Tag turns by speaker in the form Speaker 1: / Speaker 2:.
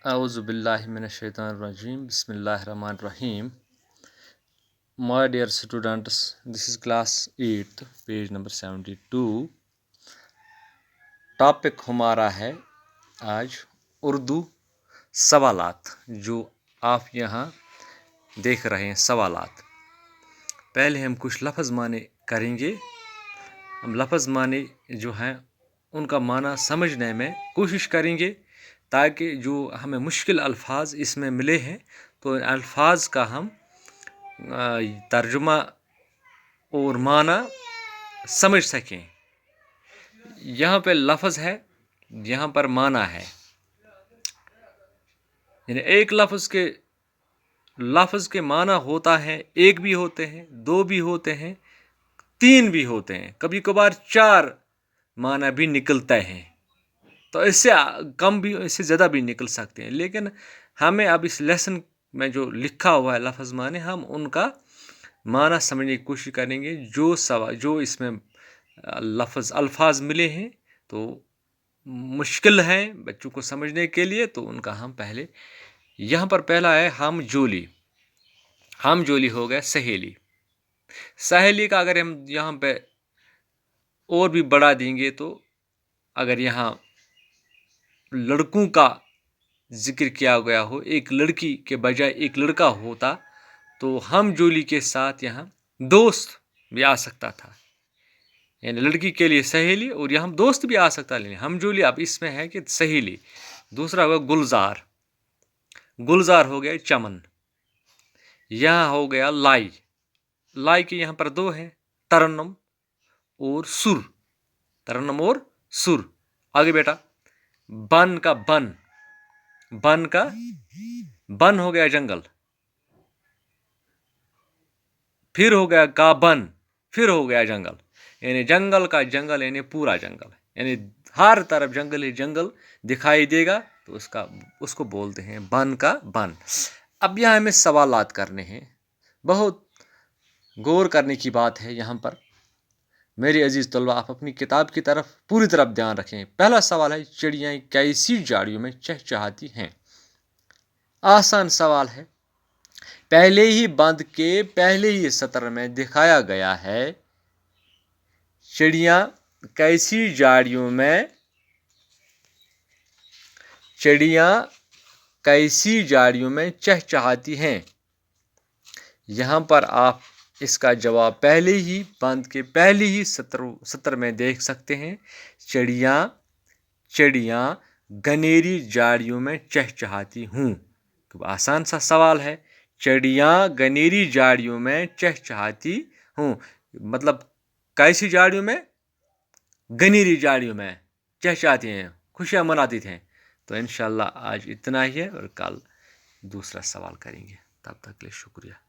Speaker 1: A'udhu billahi minash shaitanir rajim. Bismillahir Rahmanir Rahim. My dear students, this is class 8th, page number 72. Topic हमारा है आज उर्दू सवालात, जो आप यहाँ देख रहे हैं सवालात। पहले हम कुछ लफ्ज़ माने करेंगे। हम लफ्ज़ माने जो हैं उनका माना समझने में कोशिश करेंगे, ताकि जो हमें मुश्किल अल्फाज इसमें मिले हैं तो इन अल्फाज का हम तर्जुमा और माना समझ सकें। यहाँ पे लफ्ज़ है, यहाँ पर माना है। यानी एक लफ्ज़ के माना होता है, एक भी होते हैं, दो भी होते हैं, तीन भी होते हैं, कभी कभार चार माना भी निकलता है। तो इससे कम भी, इससे ज़्यादा भी निकल सकते हैं। लेकिन हमें अब इस लेसन में जो लिखा हुआ है लफ्ज़ माने, हम उनका माना समझने की कोशिश करेंगे। जो इसमें अल्फाज मिले हैं तो मुश्किल हैं बच्चों को समझने के लिए, तो उनका हम पहले यहाँ पर पहला है हम जोली। हम जोली हो गया सहेली। सहेली का अगर हम यहाँ पे और भी बढ़ा देंगे, तो अगर यहाँ लड़कों का जिक्र किया गया हो, एक लड़की के बजाय एक लड़का होता, तो हम जोली के साथ यहाँ दोस्त भी आ सकता था। यानी लड़की के लिए सहेली और यहाँ दोस्त भी आ सकता, लेकिन हम जोली अब इसमें है कि सहेली। दूसरा होगा गुलजार। गुलजार हो गया चमन। यहाँ हो गया लाई। लाई के यहाँ पर दो हैं, तरन्नम और सुर। तरन्नम और सुर। आगे बेटा बन का बन। बन का बन हो गया जंगल। फिर हो गया का बन, फिर हो गया जंगल। यानी जंगल का जंगल, यानी पूरा जंगल, यानी हर तरफ जंगल ही जंगल दिखाई देगा, तो उसको बोलते हैं बन का बन। अब यहाँ हमें सवालात करने हैं। बहुत गौर करने की बात है यहाँ पर। मेरे अजीज तलबा, आप अपनी किताब की तरफ पूरी तरफ ध्यान रखें। पहला सवाल है, चिड़ियाँ कैसी झाड़ियों में चहचहाती हैं। आसान सवाल है, पहले ही बंद के पहले ही सत्र में दिखाया गया है। चिड़ियाँ कैसी झाड़ियों में, चिड़ियाँ कैसी झाड़ियों में चहचहाती हैं। यहाँ पर आप इसका जवाब पहले ही बंद के पहले ही सत्र में देख सकते हैं। चिड़ियाँ गनेरी झाड़ियों में चहचहाती हूँ। आसान सा सवाल है, चिड़ियाँ गनेरी झाड़ियों में चहचहाती हूँ, मतलब कैसी झाड़ियों में? गनेरी झाड़ियों में चहचहाती हैं, खुशियाँ मनाती हैं। तो इंशाल्लाह आज इतना ही है और कल दूसरा सवाल करेंगे। तब तक के लिए शुक्रिया।